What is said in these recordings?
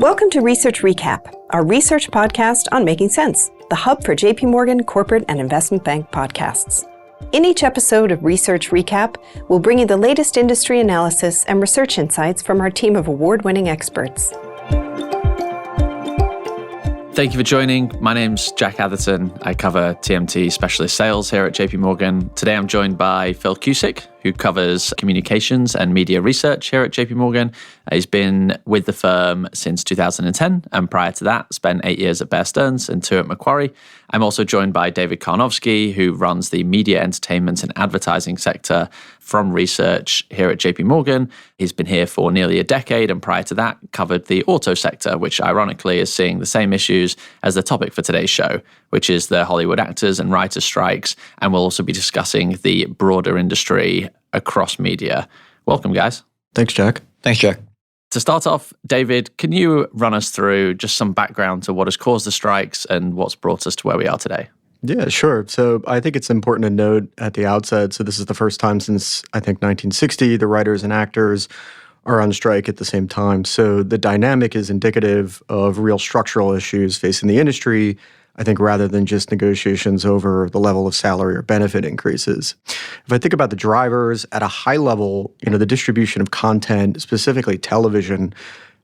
Welcome to Research Recap, our research podcast on making sense, the hub for JP Morgan corporate and investment bank podcasts. In each episode of Research Recap, we'll bring you the latest industry analysis and research insights from our team of award-winning experts. Thank you for joining. My name's Jack Atherton. I cover TMT Specialist Sales here at JP Morgan. Today I'm joined by Phil Cusick, who covers communications and media research here at JP Morgan. He's been with the firm since 2010, and prior to that, spent 8 years at Bear Stearns and 2 at Macquarie. I'm also joined by David Karnovsky, who runs the media, entertainment, and advertising sector from research here at JP Morgan. He's been here for nearly a decade, and prior to that, covered the auto sector, which ironically is seeing the same issues as the topic for today's show, which is the Hollywood actors and writers strikes. And we'll also be discussing the broader industry across media. Welcome, guys. Thanks, Jack. Thanks, Jack. To start off, David, can you run us through just some background to what has caused the strikes and what's brought us to where we are today? Yeah, sure. So I think it's important to note at the outset, so this is the first time since, I think, 1960, the writers and actors are on strike at the same time. So the dynamic is indicative of real structural issues facing the industry, I think, rather than just negotiations over the level of salary or benefit increases. If I think about the drivers at a high level, the distribution of content, specifically television,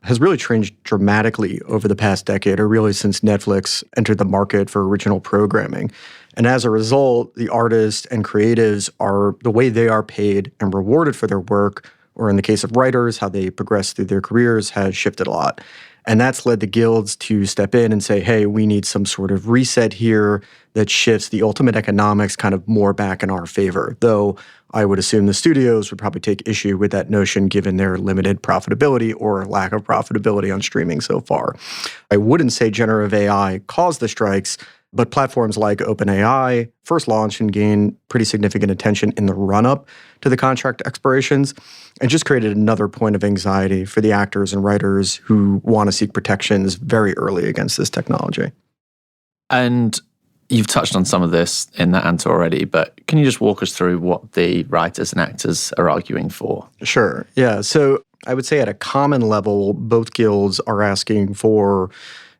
has really changed dramatically over the past decade, or really since Netflix entered the market for original programming. And as a result, the artists and creatives the way they are paid and rewarded for their work, or in the case of writers, how they progress through their careers, has shifted a lot. And that's led the guilds to step in and say, hey, we need some sort of reset here that shifts the ultimate economics kind of more back in our favor. Though I would assume the studios would probably take issue with that notion given their limited profitability or lack of profitability on streaming so far. I wouldn't say generative AI caused the strikes, but platforms like OpenAI first launched and gained pretty significant attention in the run-up to the contract expirations and just created another point of anxiety for the actors and writers who want to seek protections very early against this technology. And you've touched on some of this in that answer already, but can you just walk us through what the writers and actors are arguing for? Sure. Yeah. So I would say at a common level, both guilds are asking for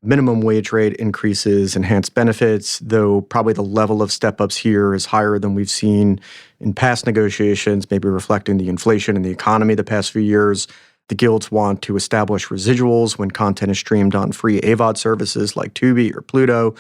minimum wage rate increases, enhanced benefits, though probably the level of step-ups here is higher than we've seen in past negotiations, maybe reflecting the inflation in the economy the past few years. The guilds want to establish residuals when content is streamed on free AVOD services like Tubi or Pluto,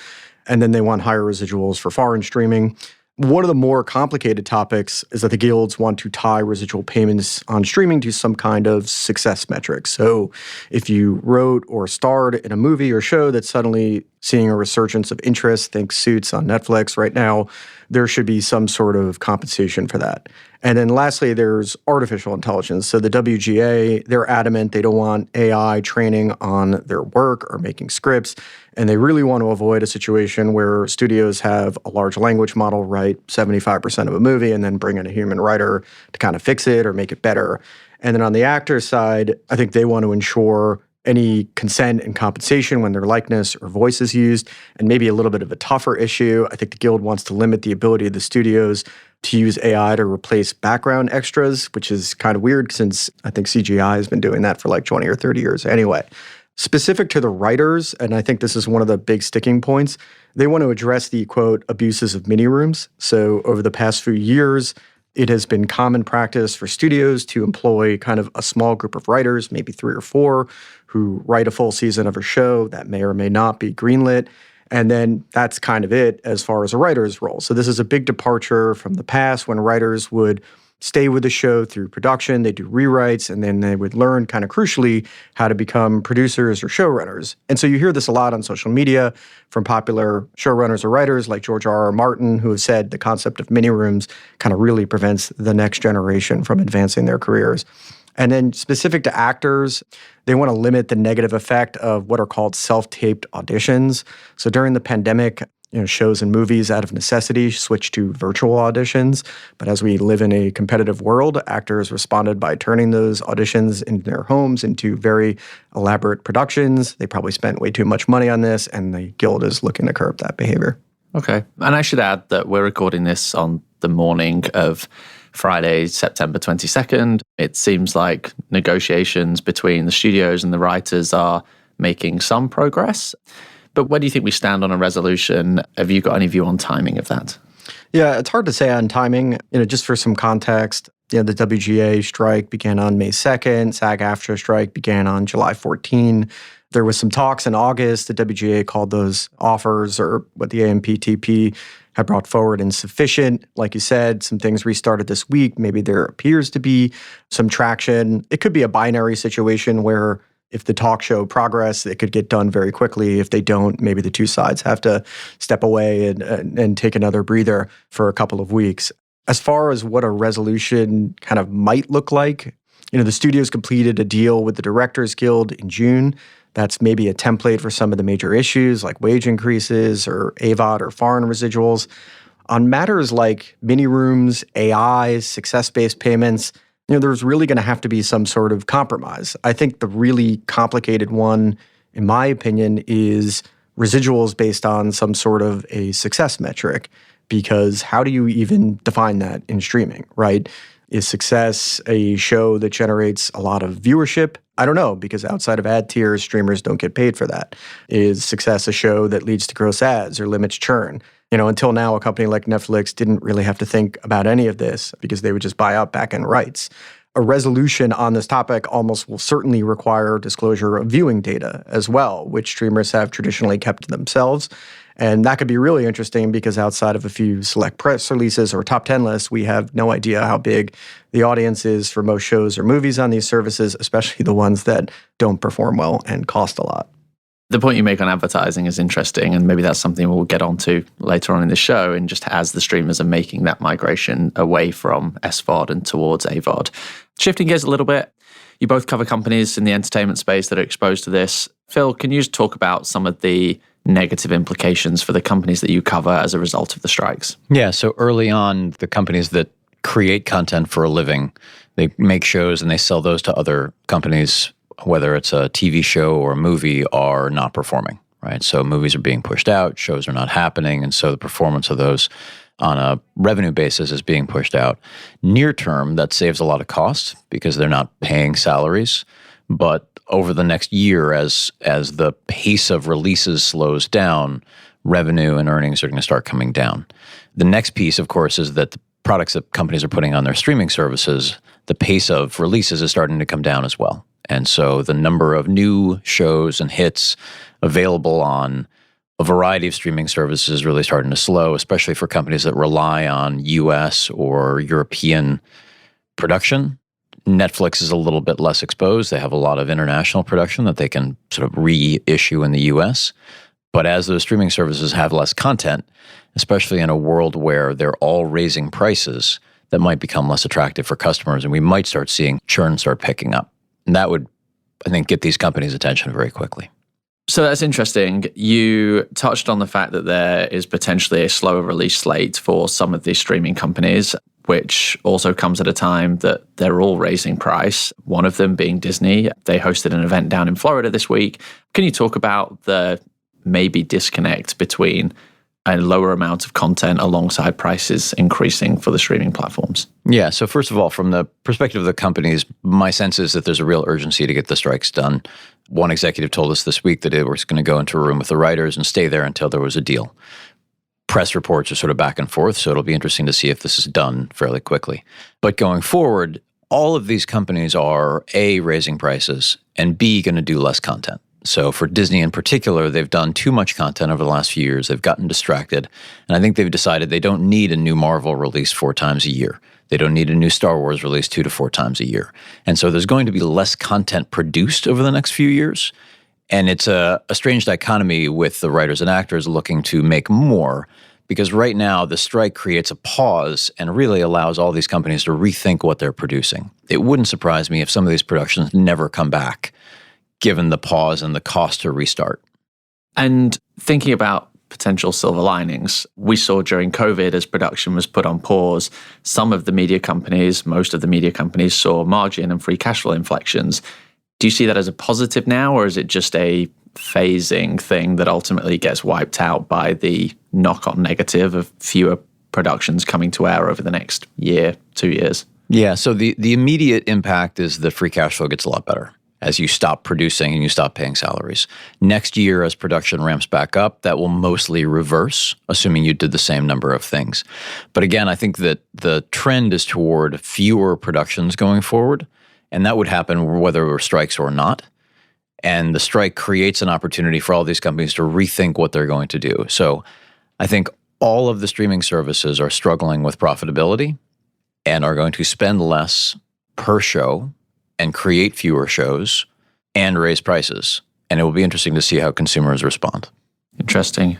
and then they want higher residuals for foreign streaming. One of the more complicated topics is that the guilds want to tie residual payments on streaming to some kind of success metric. So if you wrote or starred in a movie or show that's suddenly seeing a resurgence of interest, think Suits on Netflix right now, there should be some sort of compensation for that. And then lastly, there's artificial intelligence. So the WGA, they're adamant they don't want AI training on their work or making scripts. And they really want to avoid a situation where studios have a large language model write 75% of a movie and then bring in a human writer to kind of fix it or make it better. And then on the actor side, I think they want to ensure any consent and compensation when their likeness or voice is used. And maybe a little bit of a tougher issue, I think the guild wants to limit the ability of the studios to use AI to replace background extras, which is kind of weird since I think CGI has been doing that for like 20 or 30 years anyway. Specific to the writers, and I think this is one of the big sticking points, they want to address the, quote, abuses of mini rooms. So over the past few years, it has been common practice for studios to employ kind of a small group of writers, maybe 3 or 4, who write a full season of a show that may or may not be greenlit. And then that's kind of it as far as a writer's role. So this is a big departure from the past when writers would stay with the show through production, they do rewrites, and then they would learn kind of crucially how to become producers or showrunners. And so you hear this a lot on social media from popular showrunners or writers like George R.R. Martin, who have said the concept of mini rooms kind of really prevents the next generation from advancing their careers. And then specific to actors, they want to limit the negative effect of what are called self-taped auditions. So during the pandemic, shows and movies out of necessity switched to virtual auditions. But as we live in a competitive world, actors responded by turning those auditions in their homes into very elaborate productions. They probably spent way too much money on this, and the guild is looking to curb that behavior. Okay. And I should add that we're recording this on the morning of Friday, September 22nd. It seems like negotiations between the studios and the writers are making some progress. But where do you think we stand on a resolution? Have you got any view on timing of that? Yeah, it's hard to say on timing. Just for some context, the WGA strike began on May 2nd. SAG-AFTRA strike began on July 14. There was some talks in August. The WGA called those offers, or what the AMPTP had brought forward, insufficient. Like you said, some things restarted this week. Maybe there appears to be some traction. It could be a binary situation where if the talks show progress, it could get done very quickly. If they don't, maybe the two sides have to step away and take another breather for a couple of weeks. As far as what a resolution kind of might look like, the studios completed a deal with the Directors Guild in June. That's maybe a template for some of the major issues like wage increases or AVOD or foreign residuals. On matters like mini rooms, AI, success-based payments, there's really going to have to be some sort of compromise. I think the really complicated one, in my opinion, is residuals based on some sort of a success metric, because how do you even define that in streaming, right? Is success a show that generates a lot of viewership? I don't know, because outside of ad tiers, streamers don't get paid for that. Is success a show that leads to gross ads or limits churn? Until now, a company like Netflix didn't really have to think about any of this because they would just buy out back-end rights. A resolution on this topic almost will certainly require disclosure of viewing data as well, which streamers have traditionally kept to themselves. And that could be really interesting because outside of a few select press releases or top 10 lists, we have no idea how big the audience is for most shows or movies on these services, especially the ones that don't perform well and cost a lot. The point you make on advertising is interesting, and maybe that's something we'll get onto later on in the show, and just as the streamers are making that migration away from SVOD and towards AVOD. Shifting gears a little bit, you both cover companies in the entertainment space that are exposed to this. Phil, can you just talk about some of the negative implications for the companies that you cover as a result of the strikes? Yeah, so early on, the companies that create content for a living, they make shows and they sell those to other companies, whether it's a TV show or a movie, are not performing, right? So movies are being pushed out, shows are not happening, and so the performance of those on a revenue basis is being pushed out. Near term, that saves a lot of costs because they're not paying salaries, but over the next year, as the pace of releases slows down, revenue and earnings are going to start coming down. The next piece, of course, is that the products that companies are putting on their streaming services, the pace of releases is starting to come down as well. And so the number of new shows and hits available on a variety of streaming services is really starting to slow, especially for companies that rely on US or European production. Netflix is a little bit less exposed. They have a lot of international production that they can sort of reissue in the US. But as those streaming services have less content, especially in a world where they're all raising prices, that might become less attractive for customers, and we might start seeing churn start picking up. And that would, I think, get these companies' attention very quickly. So that's interesting. You touched on the fact that there is potentially a slower release slate for some of these streaming companies, which also comes at a time that they're all raising price, one of them being Disney. They hosted an event down in Florida this week. Can you talk about the maybe disconnect between a lower amount of content alongside prices increasing for the streaming platforms? Yeah, so first of all, from the perspective of the companies, my sense is that there's a real urgency to get the strikes done. One executive told us this week that it was going to go into a room with the writers and stay there until there was a deal. Press reports are sort of back and forth, so it'll be interesting to see if this is done fairly quickly. But going forward, all of these companies are A, raising prices, and B, going to do less content. So for Disney in particular, they've done too much content over the last few years. They've gotten distracted. And I think they've decided they don't need a new Marvel release 4 times a year. They don't need a new Star Wars release 2 to 4 times a year. And so there's going to be less content produced over the next few years. And it's a strange dichotomy with the writers and actors looking to make more, because right now the strike creates a pause and really allows all these companies to rethink what they're producing. It wouldn't surprise me if some of these productions never come back, given the pause and the cost to restart. And thinking about potential silver linings, we saw during COVID as production was put on pause, some of the media companies, most of the media companies saw margin and free cash flow inflections. Do you see that as a positive now, or is it just a phasing thing that ultimately gets wiped out by the knock-on negative of fewer productions coming to air over the next year, 2 years? Yeah, so the immediate impact is the free cash flow gets a lot better. as you stop producing and you stop paying salaries. Next year, as production ramps back up, that will mostly reverse, assuming you did the same number of things. But again, I think that the trend is toward fewer productions going forward, and that would happen whether there were strikes or not. And the strike creates an opportunity for all these companies to rethink what they're going to do. So I think all of the streaming services are struggling with profitability and are going to spend less per show and create fewer shows and raise prices. And it will be interesting to see how consumers respond. Interesting.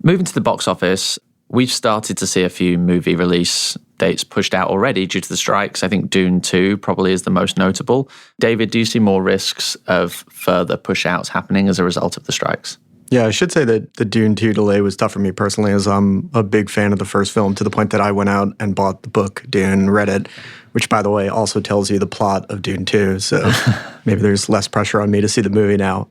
Moving to the box office, we've started to see a few movie release dates pushed out already due to the strikes. I think Dune 2 probably is the most notable. David, do you see more risks of further push-outs happening as a result of the strikes? Yeah, I should say that the Dune 2 delay was tough for me personally, as I'm a big fan of the first film, to the point that I went out and bought the book, Dune, read it, which, by the way, also tells you the plot of Dune 2. So maybe there's less pressure on me to see the movie now.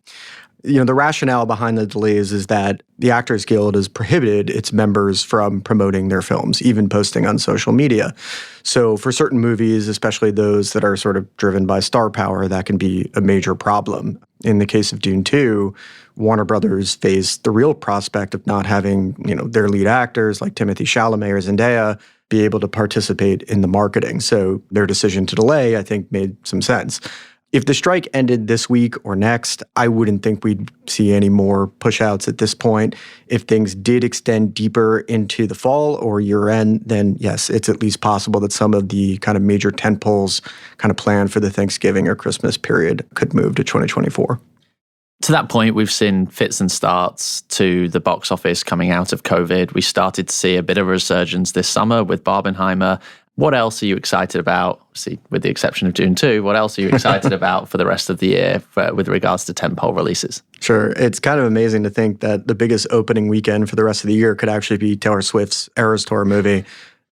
You know, the rationale behind the delays is that the Actors Guild has prohibited its members from promoting their films, even posting on social media. So for certain movies, especially those that are sort of driven by star power, that can be a major problem. In the case of Dune 2, Warner Brothers faced the real prospect of not having, their lead actors like Timothée Chalamet or Zendaya be able to participate in the marketing. So their decision to delay, I think, made some sense. If the strike ended this week or next, I wouldn't think we'd see any more push-outs at this point. If things did extend deeper into the fall or year-end, then yes, it's at least possible that some of the kind of major tentpoles kind of planned for the Thanksgiving or Christmas period could move to 2024. To that point, we've seen fits and starts to the box office coming out of COVID. We started to see a bit of a resurgence this summer with Barbenheimer. What else are you excited about? See, with the exception of Dune 2, what else are you excited about for the rest of the year with regards to tentpole releases? Sure. It's kind of amazing to think that the biggest opening weekend for the rest of the year could actually be Taylor Swift's Eras Tour movie.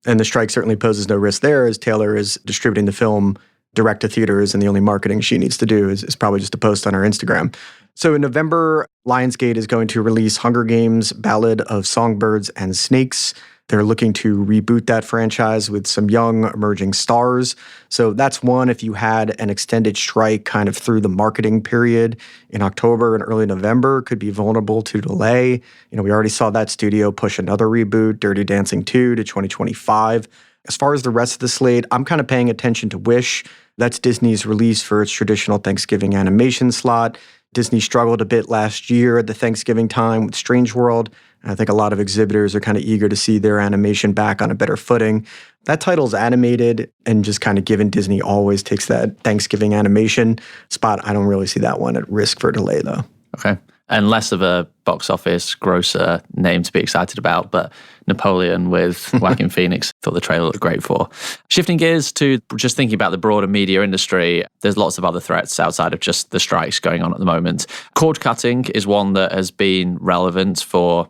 And the strike certainly poses no risk there, as Taylor is distributing the film direct to theaters, and the only marketing she needs to do is probably just a post on her Instagram. So in November, Lionsgate is going to release Hunger Games: Ballad of Songbirds and Snakes. They're looking to reboot that franchise with some young emerging stars. So that's one. If you had an extended strike kind of through the marketing period in October and early November, could be vulnerable to delay. We already saw that studio push another reboot, Dirty Dancing 2, to 2025. As far as the rest of the slate, I'm kind of paying attention to Wish. That's Disney's release for its traditional Thanksgiving animation slot. Disney struggled a bit last year at the Thanksgiving time with Strange World. I think a lot of exhibitors are kind of eager to see their animation back on a better footing. That title's animated, and just kind of given Disney always takes that Thanksgiving animation spot, I don't really see that one at risk for delay, though. Okay. And less of a box office grosser name to be excited about, but Napoleon with Joaquin Phoenix, thought the trailer looked great for. Shifting gears to just thinking about the broader media industry, there's lots of other threats outside of just the strikes going on at the moment. Cord cutting is one that has been relevant for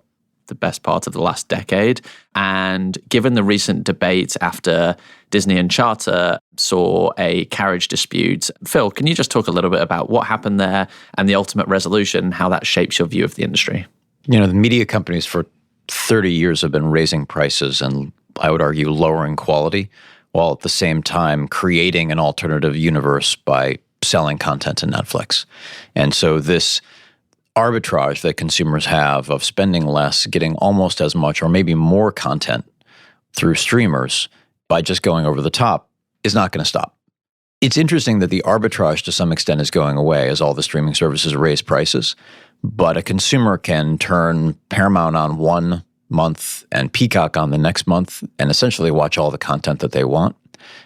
the best part of the last decade. And given the recent debate after Disney and Charter saw a carriage dispute, Phil, can you just talk a little bit about what happened there and the ultimate resolution, how that shapes your view of the industry? The media companies for 30 years have been raising prices and, I would argue, lowering quality, while at the same time creating an alternative universe by selling content to Netflix. And so this arbitrage that consumers have of spending less, getting almost as much or maybe more content through streamers by just going over the top is not going to stop. It's interesting that the arbitrage to some extent is going away as all the streaming services raise prices, but a consumer can turn Paramount on one month and Peacock on the next month and essentially watch all the content that they want.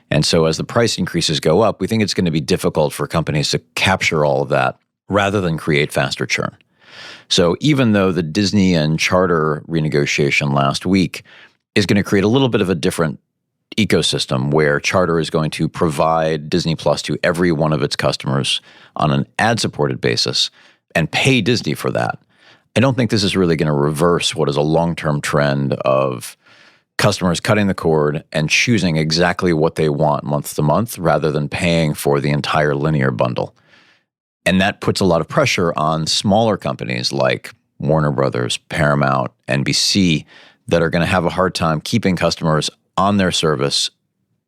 And so as the price increases go up, we think it's going to be difficult for companies to capture all of that rather than create faster churn. So even though the Disney and Charter renegotiation last week is going to create a little bit of a different ecosystem where Charter is going to provide Disney Plus to every one of its customers on an ad-supported basis and pay Disney for that, I don't think this is really going to reverse what is a long-term trend of customers cutting the cord and choosing exactly what they want month to month rather than paying for the entire linear bundle. And that puts a lot of pressure on smaller companies like Warner Brothers, Paramount, NBC, that are going to have a hard time keeping customers on their service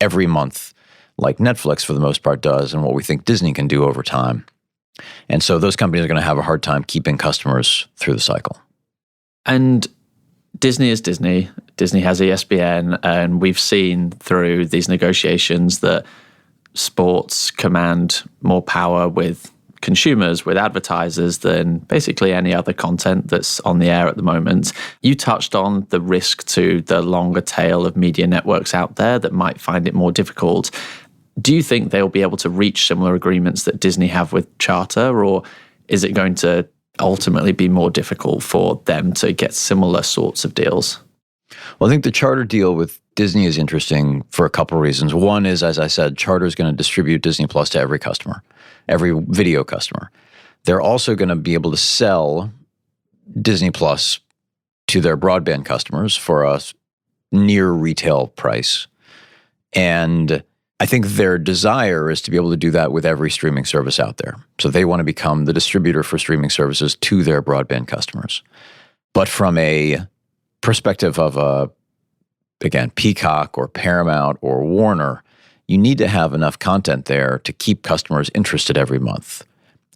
every month like Netflix for the most part does, and what we think Disney can do over time. And so those companies are going to have a hard time keeping customers through the cycle. And Disney is Disney. Disney has ESPN, and we've seen through these negotiations that sports command more power with consumers, with advertisers, than basically any other content that's on the air at the moment. You touched on the risk to the longer tail of media networks out there that might find it more difficult. Do you think they'll be able to reach similar agreements that Disney have with Charter, or is it going to ultimately be more difficult for them to get similar sorts of deals? Well, I think the Charter deal with Disney is interesting for a couple of reasons. One is, as I said, Charter is going to distribute Disney Plus to every customer, every video customer. They're also going to be able to sell Disney Plus to their broadband customers for a near retail price. And I think their desire is to be able to do that with every streaming service out there. So they want to become the distributor for streaming services to their broadband customers. But from a perspective of again, Peacock or Paramount or Warner, you need to have enough content there to keep customers interested every month.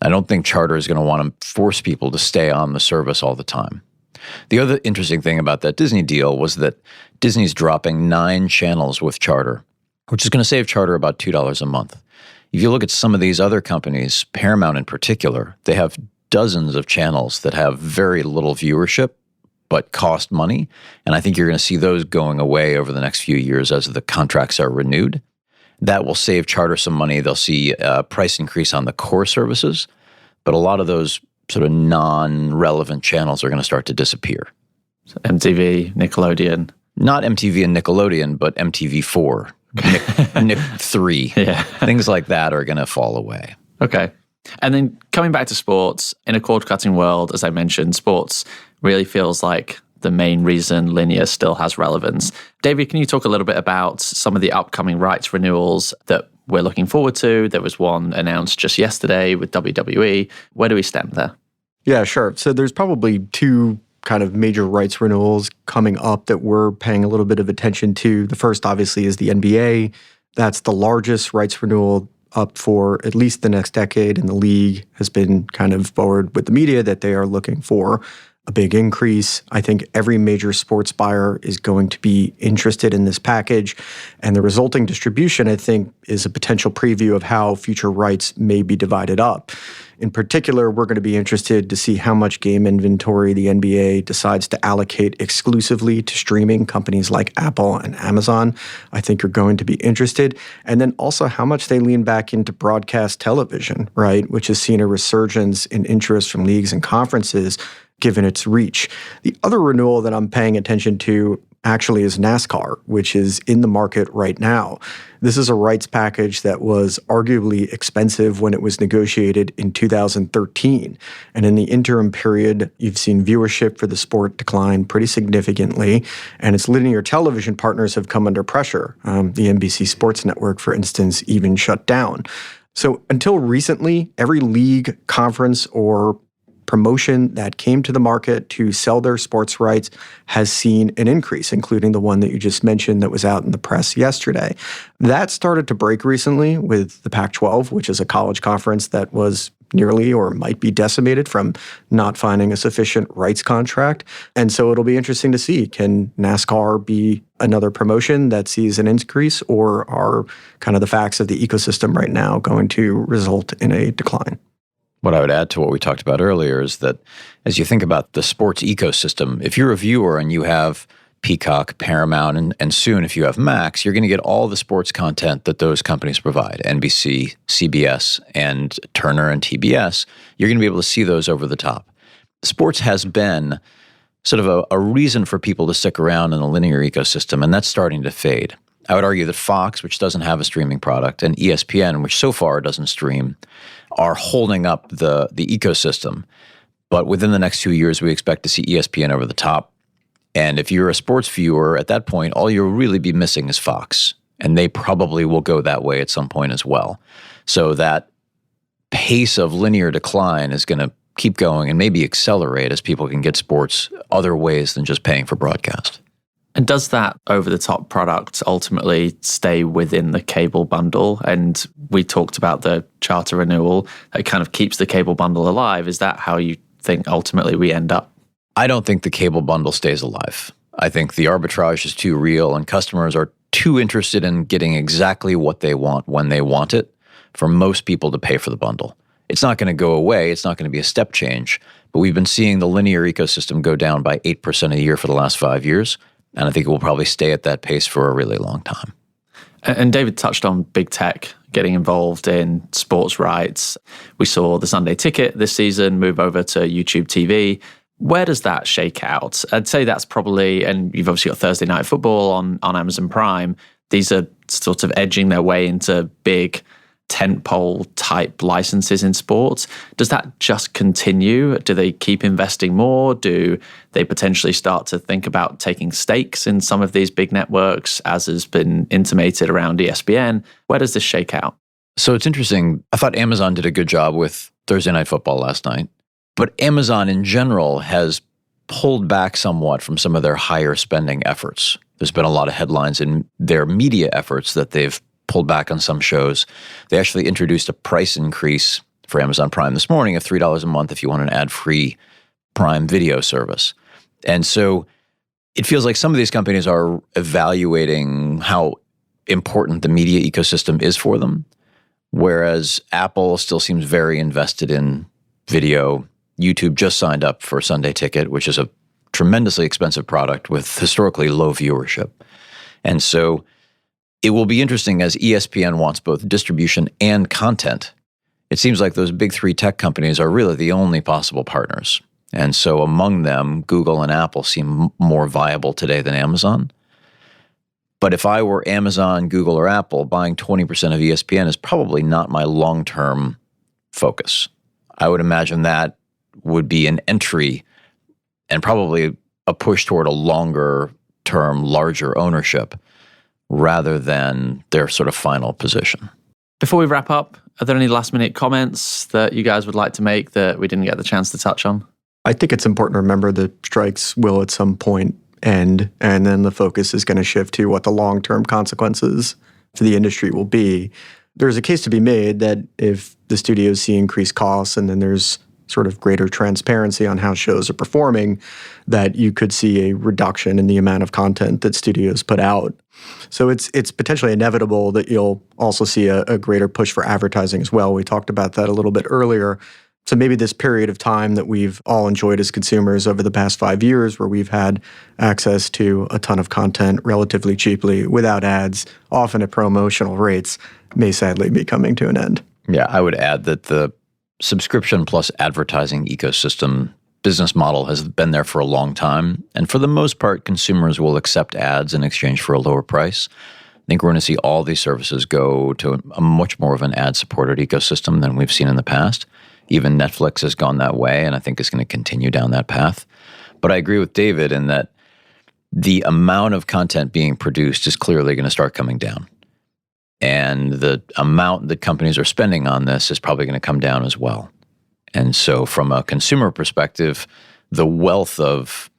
I don't think Charter is going to want to force people to stay on the service all the time. The other interesting thing about that Disney deal was that Disney's dropping 9 channels with Charter, which is going to save Charter about $2 a month. If you look at some of these other companies, Paramount in particular, they have dozens of channels that have very little viewership but cost money. And I think you're going to see those going away over the next few years as the contracts are renewed. That will save Charter some money. They'll see a price increase on the core services, but a lot of those sort of non-relevant channels are going to start to disappear. So MTV, Nickelodeon. Not MTV and Nickelodeon, but MTV4, Nick 3. Yeah. Things like that are going to fall away. Okay. And then coming back to sports, in a cord-cutting world, as I mentioned, sports really feels like the main reason linear still has relevance. David, can you talk a little bit about some of the upcoming rights renewals that we're looking forward to? There was one announced just yesterday with WWE. Where do we stand there? Yeah, sure. So there's probably 2 kind of major rights renewals coming up that we're paying a little bit of attention to. The first, obviously, is the NBA. That's the largest rights renewal up for at least the next decade, and the league has been kind of forward with the media that they are looking for a big increase. I think every major sports buyer is going to be interested in this package, and the resulting distribution, I think, is a potential preview of how future rights may be divided up. In particular, we're going to be interested to see how much game inventory the NBA decides to allocate exclusively to streaming. Companies like Apple and Amazon, I think, are going to be interested. And then also how much they lean back into broadcast television, right, which has seen a resurgence in interest from leagues and conferences given its reach. The other renewal that I'm paying attention to actually is NASCAR, which is in the market right now. This is a rights package that was arguably expensive when it was negotiated in 2013. And in the interim period, you've seen viewership for the sport decline pretty significantly, and its linear television partners have come under pressure. The NBC Sports Network, for instance, even shut down. So until recently, every league, conference, or promotion that came to the market to sell their sports rights has seen an increase, including the one that you just mentioned that was out in the press yesterday. That started to break recently with the Pac-12, which is a college conference that was nearly or might be decimated from not finding a sufficient rights contract. And so it'll be interesting to see, can NASCAR be another promotion that sees an increase, or are kind of the facts of the ecosystem right now going to result in a decline? What I would add to what we talked about earlier is that as you think about the sports ecosystem, if you're a viewer and you have Peacock, Paramount, and soon if you have Max, you're going to get all the sports content that those companies provide, NBC, CBS, and Turner and TBS. You're going to be able to see those over the top. Sports has been sort of a reason for people to stick around in the linear ecosystem, and that's starting to fade. I would argue that Fox, which doesn't have a streaming product, and ESPN, which so far doesn't stream, are holding up the ecosystem. But within the next 2 years, we expect to see ESPN over the top. And if you're a sports viewer, at that point, all you'll really be missing is Fox. And they probably will go that way at some point as well. So that pace of linear decline is going to keep going and maybe accelerate as people can get sports other ways than just paying for broadcast. And does that over-the-top product ultimately stay within the cable bundle? And we talked about the charter renewal. It kind of keeps the cable bundle alive. Is that how you think ultimately we end up? I don't think the cable bundle stays alive. I think the arbitrage is too real and customers are too interested in getting exactly what they want when they want it for most people to pay for the bundle. It's not going to go away. It's not going to be a step change. But we've been seeing the linear ecosystem go down by 8% a year for the last 5 years. And I think it will probably stay at that pace for a really long time. And David touched on big tech getting involved in sports rights. We saw the Sunday Ticket this season move over to YouTube TV. Where does that shake out? I'd say that's probably, and you've obviously got Thursday Night Football on Amazon Prime. These are sort of edging their way into big tentpole type licenses in sports. Does that just continue? Do they keep investing more? Do they potentially start to think about taking stakes in some of these big networks, as has been intimated around ESPN? Where does this shake out? So it's interesting. I thought Amazon did a good job with Thursday Night Football last night, but Amazon in general has pulled back somewhat from some of their higher spending efforts. There's been a lot of headlines in their media efforts that they've pulled back on some shows. They actually introduced a price increase for Amazon Prime this morning of $3 a month if you want an ad-free Prime video service. And so it feels like some of these companies are evaluating how important the media ecosystem is for them, whereas Apple still seems very invested in video. YouTube just signed up for Sunday Ticket, which is a tremendously expensive product with historically low viewership. And so it will be interesting as ESPN wants both distribution and content. It seems like those big three tech companies are really the only possible partners. And so among them, Google and Apple seem more viable today than Amazon. But if I were Amazon, Google, or Apple, buying 20% of ESPN is probably not my long-term focus. I would imagine that would be an entry and probably a push toward a longer-term, larger ownership rather than their sort of final position. Before we wrap up, are there any last-minute comments that you guys would like to make that we didn't get the chance to touch on? I think it's important to remember that strikes will at some point end, and then the focus is going to shift to what the long-term consequences for the industry will be. There's a case to be made that if the studios see increased costs and then there's sort of greater transparency on how shows are performing, that you could see a reduction in the amount of content that studios put out. So it's potentially inevitable that you'll also see a greater push for advertising as well. We talked about that a little bit earlier. So maybe this period of time that we've all enjoyed as consumers over the past 5 years, where we've had access to a ton of content relatively cheaply without ads, often at promotional rates, may sadly be coming to an end. Yeah, I would add that the subscription plus advertising ecosystem business model has been there for a long time. And for the most part, consumers will accept ads in exchange for a lower price. I think we're going to see all these services go to a much more of an ad-supported ecosystem than we've seen in the past. Even Netflix has gone that way, and I think it's going to continue down that path. But I agree with David in that the amount of content being produced is clearly going to start coming down. And the amount that companies are spending on this is probably going to come down as well. And so from a consumer perspective, the wealth of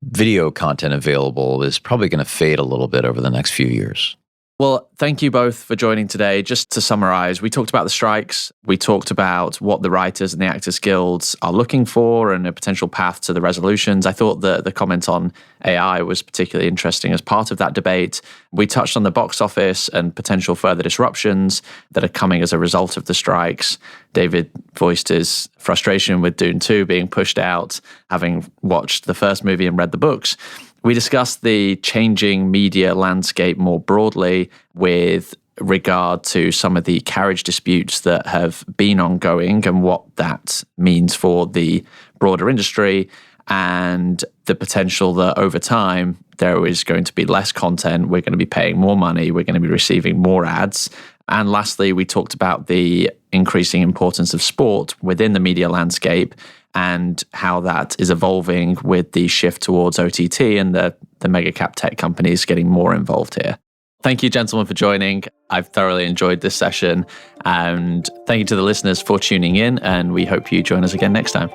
video content available is probably going to fade a little bit over the next few years. Well, thank you both for joining today. Just to summarize, we talked about the strikes. We talked about what the writers and the actors guilds are looking for and a potential path to the resolutions. I thought that the comment on AI was particularly interesting as part of that debate. We touched on the box office and potential further disruptions that are coming as a result of the strikes. David voiced his frustration with Dune 2 being pushed out, having watched the first movie and read the books. We discussed the changing media landscape more broadly with regard to some of the carriage disputes that have been ongoing and what that means for the broader industry and the potential that over time there is going to be less content, we're going to be paying more money, we're going to be receiving more ads. And lastly, we talked about the increasing importance of sport within the media landscape and how that is evolving with the shift towards OTT and the mega cap tech companies getting more involved here. Thank you, gentlemen, for joining. I've thoroughly enjoyed this session. And thank you to the listeners for tuning in. And we hope you join us again next time.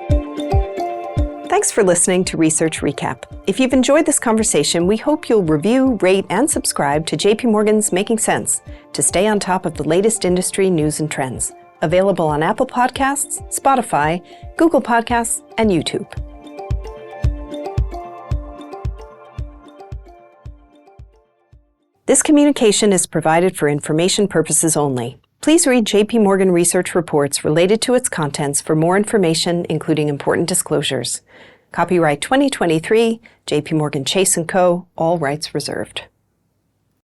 Thanks for listening to Research Recap. If you've enjoyed this conversation, we hope you'll review, rate, and subscribe to JP Morgan's Making Sense to stay on top of the latest industry news and trends. Available on Apple Podcasts, Spotify, Google Podcasts, and YouTube. This communication is provided for information purposes only. Please read JP Morgan research reports related to its contents for more information, including important disclosures. Copyright 2023, JP Morgan Chase & Co., all rights reserved.